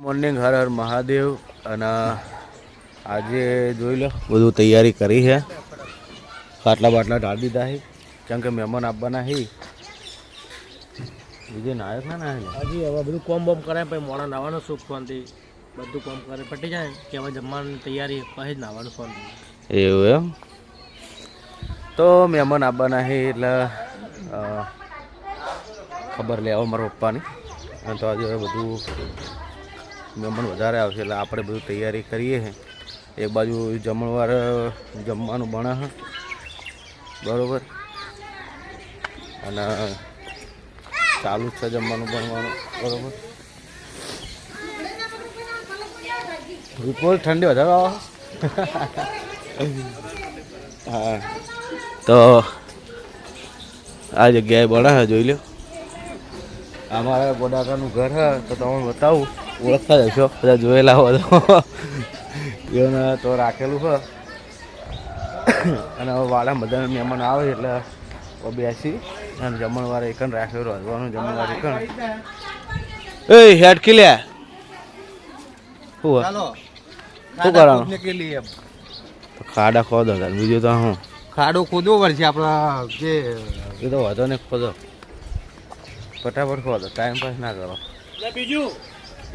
Morning Har Har Mahadev. અને આજે જોઈ લો બધું તૈયારી કરી છે. ખાટલા બાટલા ઢાળી દીધા છે કેમ કે મહેમાન આવવાના છે. બીજે નાયક ના નાય હજી હવે બધું કોમ બોમ કરે પછી મોડા નાવાનો સુખ શાંતિ બધું કોમ કરે પટી જાય કે હવે જમવાની તૈયારી પછી જ નાવાનું શાંતિ. એવું એમ. તો મહેમાન આવવાના છે એટલે ખબર લેવા મારા પપ્પાની. અને તો આજે બધું મહેમાન વધારે આવશે એટલે આપણે બધું તૈયારી કરીએ છીએ. એક બાજુ જમણવાર જમવાનું બને છે બરાબર. અને ચાલુ જ છે જમવાનું બનવાનું બરાબર. વિપુલ ઠંડી વધારે આવે. હા તો આ જગ્યાએ બને છે જોઈ લો. અમારા ગોડાકાનું ઘર છે તો તમને બતાવું. ઓળખતા જશો બધા જોયેલા હોય તો. એને તો રાખેલું છે. અને હવે વાળા બધા મહેમાન આવે એટલે બેસી અને જમણવાર એકન રાખેલું રાંધવાનું જમણવાર એકન. એ હેડકી લે શું કરવાનું ખાડા ખોદો બીજું તો હું ખાડો ખોદવો પડશે આપણા જે એ તો વધો ને ખોદો ફટાફટ ખોદો ટાઈમ પાસ ના કરો. બીજું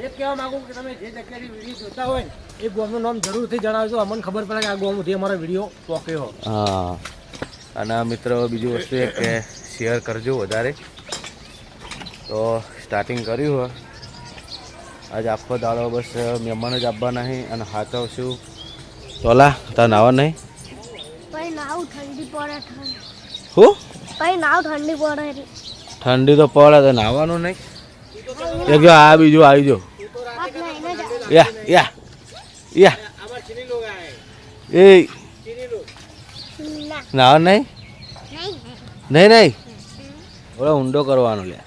એ કહેવા માંગુ કે તમે જે જગ્યાથી વિડીયો જોતા હોય ને એ ગામનું નામ જરૂરથી જણાવજો. અમને ખબર પડે કે આ ગામથી અમારો વિડીયો પહોંચ્યો. હા અને મિત્રો બીજું વસ્તુ એ કે શેર કરજો વધારે. તો સ્ટાર્ટિંગ કર્યું હોય આજે આખો દાડો બસ મહેમાન જ આપવાના નહીં અને હાચવશું. તોલા તાર નાવા નહીં શું ઠંડી તો પડે તો નાવાનું નહીં. એક જો આ બીજું આવી જો યા યા યા એ નાવા નહીં નહીં નહીં થોડો ઊંડો કરવાનો લે.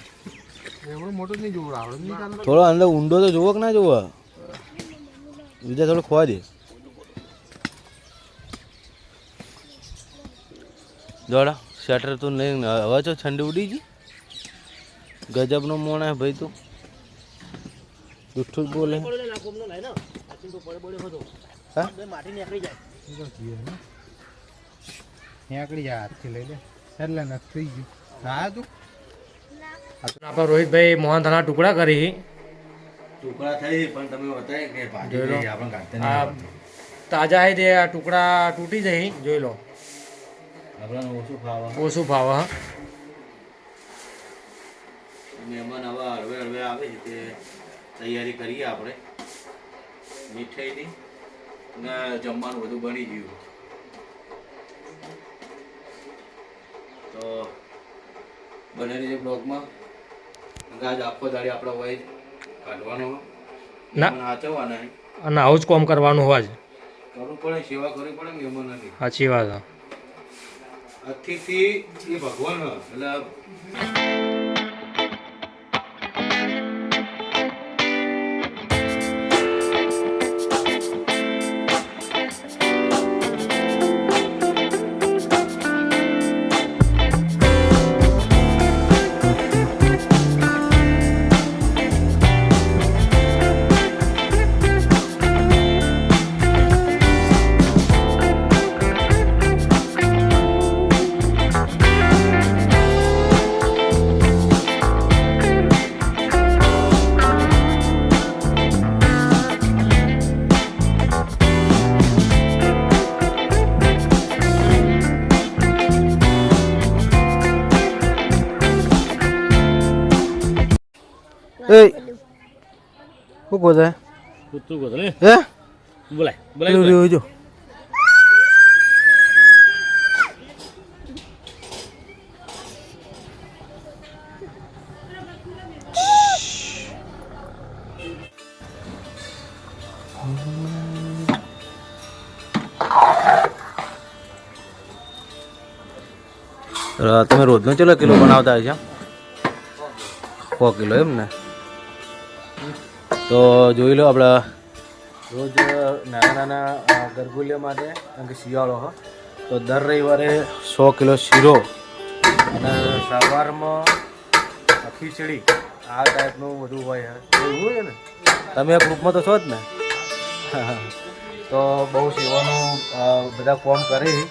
થોડો અંદર ઊંડો તો જોવો કે ના જોવો. બીજા થોડું ખોવા દે જોડા સ્વેટર તું નહીં હવે છો ઠંડી ઉડી ગઈ. ગજબનો મોણ હે ભાઈ તું. જુઠ્ઠું જ બોલે. આપણા રોહિતભાઈ મોહન થાના ટુકડા કરી ટુકડા થઈ પણ તમે બતાય કે ભાજી આપણે કાઢતે તાજા હે તે આ ટુકડા તૂટી જાય જોઈ લો. આપણને ઓછું ફાવે હા. મહેમાન હવે હળવે હળવે આવે છે તે તૈયારી કરીએ આપણે મીઠાઈની ને જમવાનું બધું બની ગયું. તો બનેલી બ્લોગમાં આજ આખો દાડી આપણે હોય કાઢવાનો ના સાચવવાના અને આવું જ કોમ કરવાનું હોય જ કરવું પડે. સેવા કરવી પડે મહેમાનોની. સાચી વાત હા. અતિથિ એ ભગવાન એટલે એ શું કહો કૂતરું ગોતલે હે બોલાય બોલાય જો તમે રોજનો ચલો કિલો બનાવતા હોય છે 100 કિલો એમ ને. તો જોઈ લો આપણે રોજ નાના નાના ગરગુલિયા માટે કારણ કે શિયાળો હો તો દર રવિવારે 100 કિલો શીરો અને સવારમાં ખીચડી આ ટાઈપનું બધું હોય એવું છે ને. તમે ગ્રુપમાં તો છો જ ને. તો બહુ સેવાનું બધા ફોર્મ કરી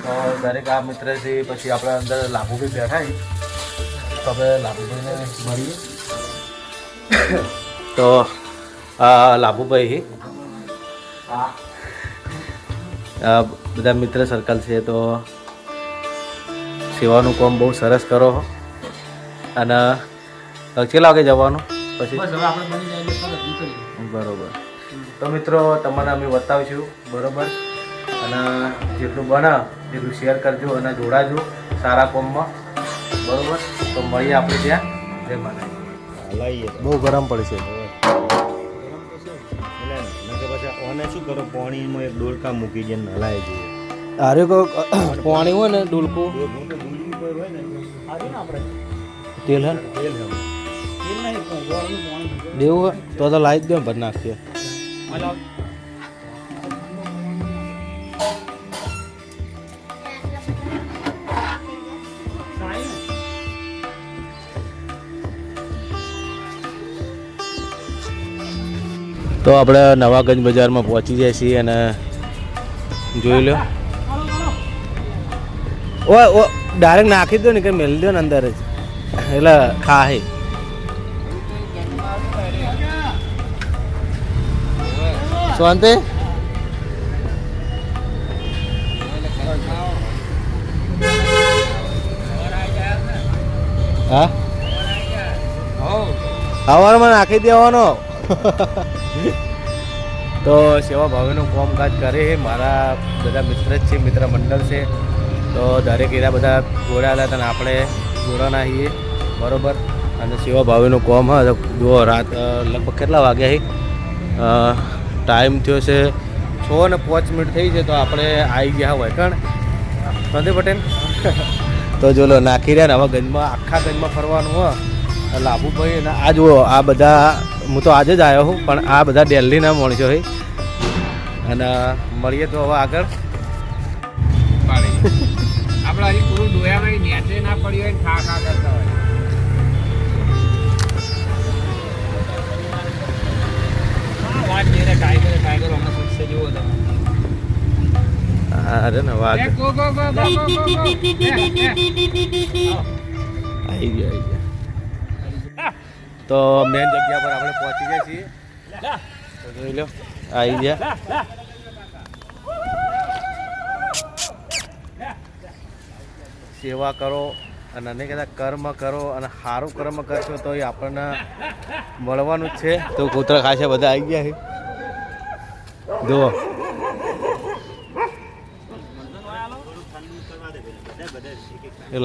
તો દરેક આ મિત્ર છે. પછી આપણા અંદર લાભુભાઈ બેઠા છે તો આપણે લાભુભાઈને મળીએ. તો લાભુભાઈ બધા મિત્ર સર્કલ છે. તો સેવાનું કામ બહુ સરસ કરો અને કેટલા વાગે જવાનું પછી બરોબર. તો મિત્રો તમને અમે બતાવીશું બરોબર. અને જેટલું બને એટલું શેર કરજો અને જોડાજો સારા કોમમાં બરોબર. તો મળીએ આપણે ત્યાં. જય માતાજી. બહુ ગરમ પડશે ઓને શું કરો પાણીમાં એક ડોલકા મૂકી જઈને હલાય જોઈએ. અરે કોઈ પાણી હોય ને ડોલકું તેલ હે દેવું હોય તો લાવી જ દો ભર નાખીએ. તો આપણે નવાગંજ બજારમાં પહોંચી જાય છીએ અને જોઈ લો. ઓ ડાયરેક્ટ નાખી દો ને કે મેળ દો ને અંદર જ એટલે ખાહે. શાંતિ હા સવારમાં નાખી દેવાનો. તો સેવા ભાવીનું કામકાજ કરે મારા બધા મિત્ર જ છે, મિત્ર મંડળ છે. તો દરેક એના બધા જોડાયેલા હતા અને આપણે જોડાના છીએ બરાબર. અને સેવા ભાવીનું કામ હા જુઓ રાત લગભગ કેટલા વાગ્યા છે ટાઈમ થયો છે 6:05 થઈ છે. તો આપણે આવી ગયા હોય કણ સંજય પટેલ. તો જો લો નાખી રહ્યા ને હવે ગંજમાં આખા ગંજમાં ફરવાનું હોય. લાભુભાઈ અને આ જુઓ આ બધા હું તો આજે જ આવ્યો છું પણ આ બધા દિલ્હીના માણસો છે. અને મળીએ તો હવે આગળ. આપણે હજી પૂરું ડોયા નહીં નેચે ના પડી હોય ખા ખા કરતા હોય. વાત મેરે ટાઈગર હમણાં સુરસે જેવો હતો. અરે ને વાઘ go go go go go આવી ગયા. તો મેન જગ્યા પર આપણે પહોંચી ગયા છીએ. તો જોઈ લો આવી ગયા. સેવા કરો અને અનેક બધા કર્મ કરો અને સારું કર્મ કરશો તો એ આપણને મળવાનું જ છે. તો કૂતરા ખાસે બધા આવી ગયા છે જુઓ.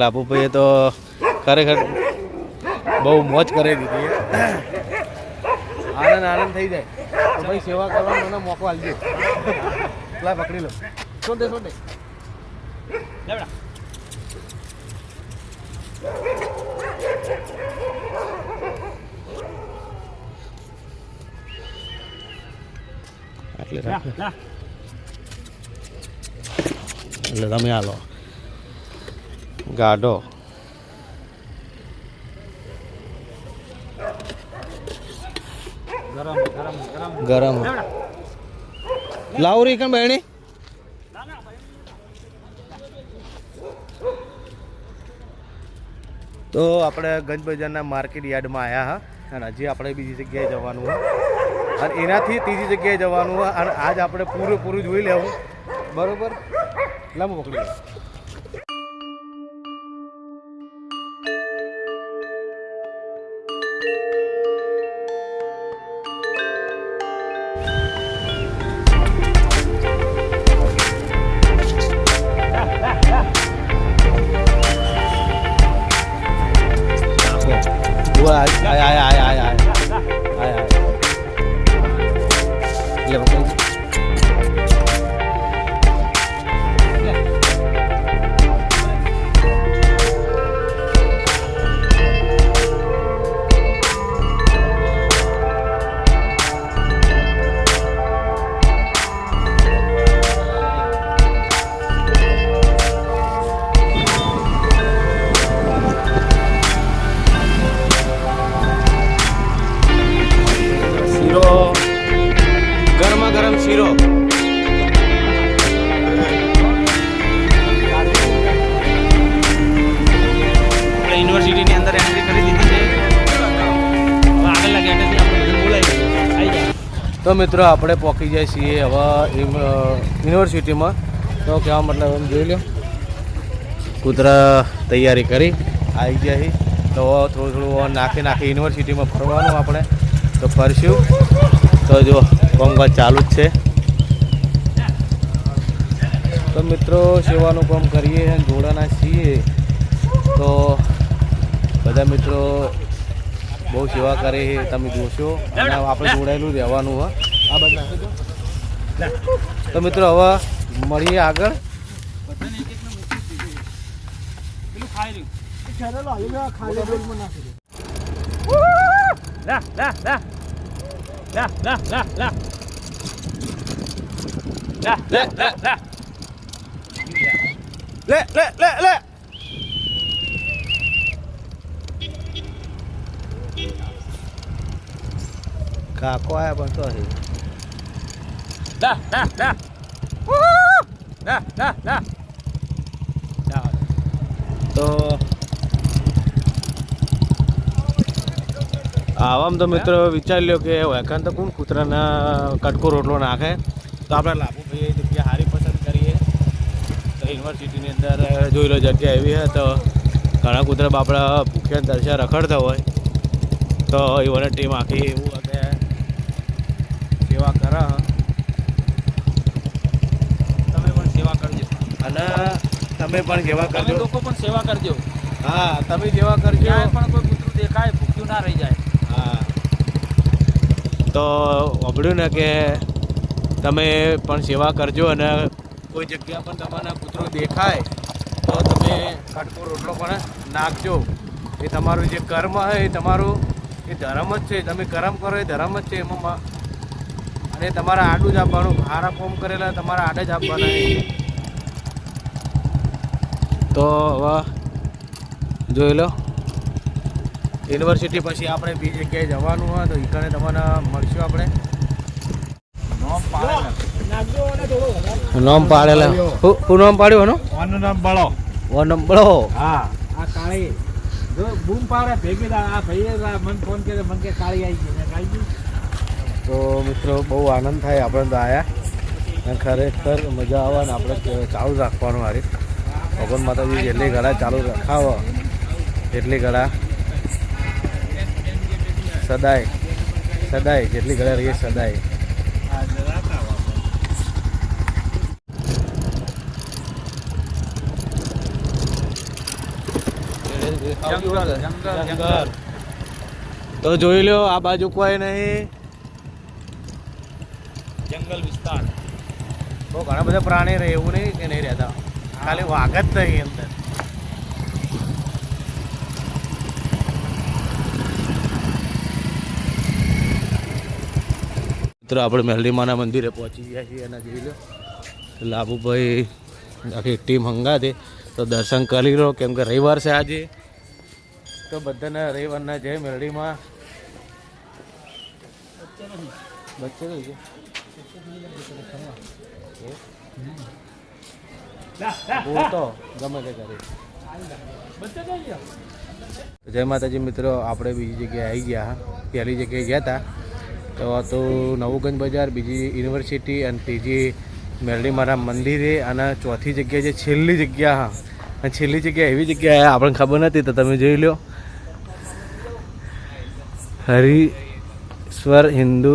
લાભુભાઈએ તો ખરેખર બહુ મોજ કરી દીધી. આનંદ થઈ જાય તો ભાઈ સેવા કરવાનો મને મોકો આપજો. પેલા પકડી લો. છોડ દે એટલે તમે હાલો ગાઢો ગરમ લાવ રી કણ બહેણી. તો આપણે ગંજ બજારના માર્કેટ યાર્ડમાં આવ્યા હા અને હજી આપણે બીજી જગ્યાએ જવાનું હોય અને એનાથી ત્રીજી જગ્યાએ જવાનું હોય અને આજ આપણે પૂરું જોઈ લેવું બરોબર. લાંબુ પકડી લો. આય તો મિત્રો આપણે પહોંચી જાય છીએ હવે યુનિવર્સિટીમાં. તો કહેવા મતલબ એમ જોઈ લો કૂતરા તૈયારી કરી આવી ગયા છે. તો થોડું થોડું નાખી યુનિવર્સિટીમાં ફરવાનું આપણે તો ફરશું. તો જો કામકાજ ચાલુ જ છે. તો મિત્રો સેવાનું કામ કરીએ અને જોડાના છીએ. તો બધા મિત્રો બહુ સેવા કરે છે તમે જોશો અને આપણે જોડાયેલું રહેવાનું હોય આ બધા. તો મિત્રો હવે મળીએ આગળ. લે લે લે લે કાકો આયા પણ તો હે લા લા લા લા લા લા. તો આવામ તો મિત્રો વિચારી લ્યો કે એકાંત તો કોણ કૂતરાના કટકો રોટલો નાખે. તો આપણે લાભુભાઈ જગ્યા સારી પસંદ કરીએ. તો યુનિવર્સિટીની અંદર જોઈ લો જગ્યા એવી છે તો ઘણા કૂતરા બાપડા ભૂખ્યા દર્શા રખડતા હોય. તો એવાની ટીમ આખી એવું કે સેવા કરે. તમે પણ સેવા કરજો અને તમે પણ સેવા તમે કરજો. લોકો પણ સેવા કરજો. હા તમે સેવા કરજો. ક્યાંય પણ કોઈ કૂતરું દેખાય ભૂખ્યું ના રહી જાય. હા તો સાંભળ્યું ને કે તમે પણ સેવા કરજો અને કોઈ જગ્યા પણ તમારા કૂતરો દેખાય તો તમે કટકો રોટલો પણ નાખજો. એ તમારું જે કર્મ છે એ તમારું એ ધર્મ જ છે. તમે કર્મ કરો એ ધર્મ જ છે એમાં. અને તમારા આડું જ આપવાનું. સારા કોમ કરેલા તમારા આડે જ આપવાના. તો હવે જોઈ લો યુનિવર્સિટી પછી આપણે બીજી જગ્યાએ જવાનું હોય તો ઈકણે તમને મળશું આપણે. નામ પાડેલા શું નામ પાડ્યું એનું? વાનું નામ બળો. વનંબળો. હા આ કાળી જો બૂમ પાડે ભેગી આ ભાઈએ મને ફોન કર્યો મને કે કાળી આવી ગઈ મેં આવી ગઈ. તો મિત્રો બહુ આનંદ થાય આપણે તો આવ્યા અને ખરેખર મજા આવે ને આપણે ચાલુ રાખવાનું હારી. ભગવાન માતાજી જેટલી ઘડા ચાલુ રખાવો એટલી ઘડા સદાય સદાય જેટલી ઘડા રહીએ સદાય. જંગલ. તો જોઈ લો આ બાજુ કોઈ નહીં. જંગલ વિસ્તાર. બહુ ઘણા બધા પ્રાણી રહે એવું નહીં કે નહીં રહેતા. ખાલી વાઘ જ નહીં અંદર. મિત્રો આપણે મેલડીમાના મંદિરે પહોંચી ગયા છીએ અને જોઈ લો લાભુભાઈ આખી ટીમ હંગાથે. તો દર્શન કરી લો કેમ કે રવિવાર છે આજે. તો બધાને રવિવારના જય મેલડીમાં. બચ્ચે કઈ છે બોલતો ગમે તે કરી. જય માતાજી મિત્રો આપણે બીજી જગ્યાએ આવી ગયા. પહેલી જગ્યાએ ગયા હતા તો આ તો નવુગંજ બજાર, બીજી યુનિવર્સિટી અને ત્રીજી મેલડી મારા મંદિરે અને ચોથી જગ્યા જે છેલ્લી જગ્યા. હા અને છેલ્લી જગ્યા એવી જગ્યાએ આપણને ખબર નથી તો તમે જોઈ લો હરીશ્વર હિન્દુ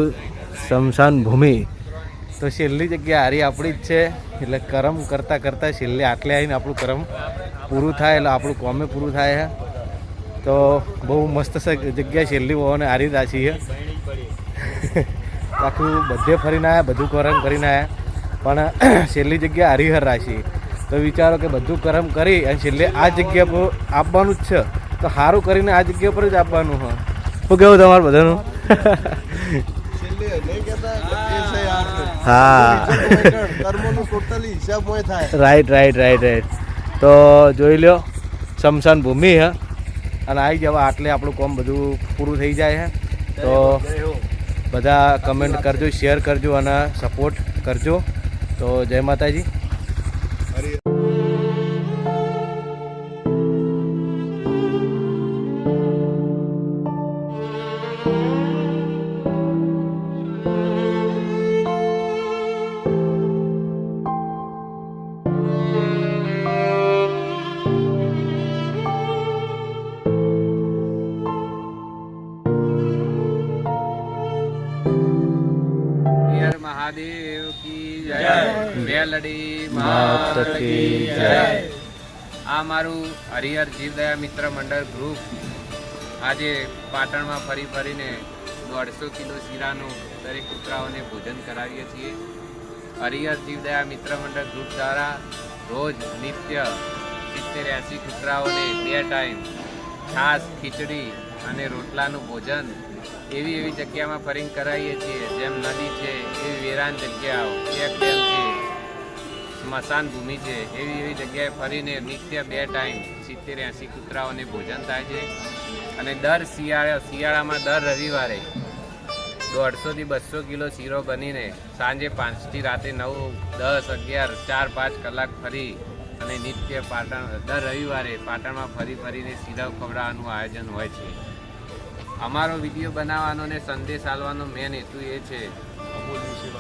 સ્મશાન ભૂમિ. તો છેલ્લી જગ્યા હારી આપણી જ છે. એટલે કર્મ કરતાં કરતાં છેલ્લે આટલે આવીને આપણું કર્મ પૂરું થાય એટલે આપણું કોમે પૂરું થાય છે. તો બહુ મસ્ત જગ્યા છેલ્લી હોવાને હારી રાશી છે. આખું બધે ફરીને આવ્યા, બધું કરમ કરીને આવ્યા પણ છેલ્લી જગ્યા હરિહર રાશિ. તો વિચારો કે બધું કરમ કરી અને છેલ્લે આ જગ્યા પર આપવાનું જ છે તો સારું કરીને આ જગ્યા પર જ આપવાનું હોય. શું કેવું તમારું બધાનું? હા રાઈટ રાઈટ રાઈટ રાઈટ. તો જોઈ લો સ્મશાન ભૂમિ હે અને આવી જવા આટલે આપણું કામ બધું પૂરું થઈ જાય છે. તો બધા કમેન્ટ કરજો, શેર કરજો અને સપોર્ટ કરજો. તો જય માતાજી. મેલડી માત કી જય. આ મારું હરિહર જીવદયા મિત્ર મંડળ ગ્રુપ આજે પાટણમાં ફરી ફરીને 150 કિલો શીરાનું દરેક કૂતરાઓને ભોજન કરાવીએ છીએ. હરિહર જીવદયા મિત્ર મંડળ ગ્રુપ દ્વારા રોજ નિત્ય 70-80 કૂતરાઓને 2 ટાઈમ છાશ, ખીચડી અને રોટલાનું ભોજન એવી જગ્યામાં ફરીને કરાવીએ છીએ, જેમ નદી છે, એવી વેરાન જગ્યાઓ, ચેક ડેમ છે, સ્મશાન ભૂમિ છે, એવી જગ્યાએ ફરીને નિત્ય 2 ટાઈમ 70-80 કૂતરાઓને ભોજન થાય છે. અને દર શિયાળામાં દર રવિવારે 150 થી 200 કિલો શીરો બનીને સાંજે 5 થી રાતે 9, 10, 11, 4, 5 કલાક ફરી અને નિત્ય દર રવિવારે પાટણમાં ફરીને શીરા ખવડાવવાનું આયોજન હોય છે. અમારો વિડીયો બનાવવાનો ને સંદેશ આપવાનો મેન હેતુ એ છે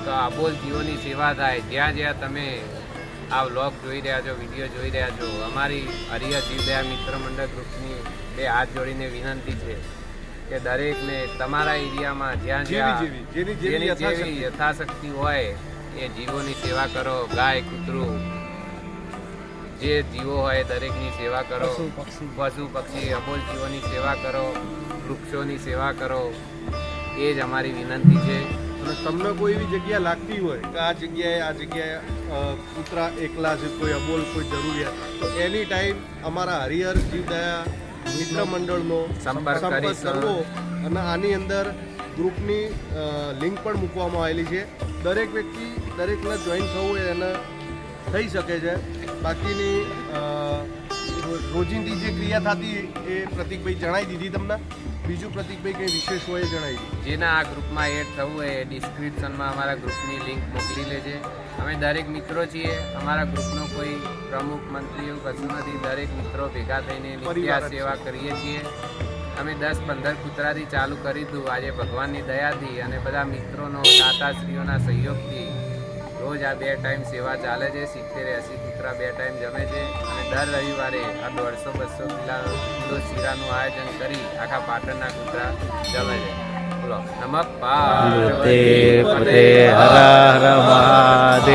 તો અબોલ જીવોની સેવા થાય. જ્યાં તમે આ વ્લોગ જોઈ રહ્યા છો, વિડીયો જોઈ રહ્યા છો, અમારી હરિહર જીવદયા મિત્ર મંડળ ગ્રુપની 2 હાથ જોડીને વિનંતી છે કે દરેકને તમારા એરિયામાં જ્યાં જેવી યથાશક્તિ હોય એ જીવોની સેવા કરો. ગાય, કૂતરું, જે જીવો હોય દરેકની સેવા કરો. પશુ પક્ષી અબોલ જીવોની સેવા કરો, વૃક્ષોની સેવા કરો, એ જ અમારી વિનંતી છે. અને તમને કોઈ એવી જગ્યા લાગતી હોય કે આ જગ્યાએ કૂતરા એકલા છે, કોઈ અબોલ, કોઈ જરૂરિયાત, તો એની ટાઈમ અમારા હરિહર જીવદયા મિત્ર મંડળનો સંપર્ક કરવો. અને આની અંદર ગ્રુપની લિંક પણ મૂકવામાં આવેલી છે. દરેક વ્યક્તિ દરેકને જોઈન થવું હોય એને થઈ શકે છે. બાકીની રોજિંદી જે ક્રિયા થતી એ પ્રતિકભાઈ જણાવી દીધી તમને. બીજું પ્રતિકભાઈ કંઈ વિશેષ હોય એ જણાવી દીધું. જેના આ ગ્રુપમાં એડ થવું હોય એ ડિસ્ક્રિપ્શનમાં અમારા ગ્રુપની લિંક મોકલી લેજે. અમે દરેક મિત્રો છીએ. અમારા ગ્રુપનો કોઈ પ્રમુખ, મંત્રી એવું કશું નથી. દરેક મિત્રો ભેગા થઈને નિત્ય સેવા કરીએ છીએ. અમે 10-15 કૂતરાથી ચાલુ કરી દઉં. આજે ભગવાનની દયાથી અને બધા મિત્રોનો, દાતાશ્રીઓના સહયોગથી રોજ આ 2 ટાઈમ સેવા ચાલે છે. 70-80 કૂતરા 2 ટાઈમ જમે છે. અને દર રવિવારે આ 150-200 કિલો શીરાનું આયોજન કરી આખા પાટણના કૂતરા જમે છે. બોલો નમઃ પાર્વતી પતે હર હર મહાદેવ.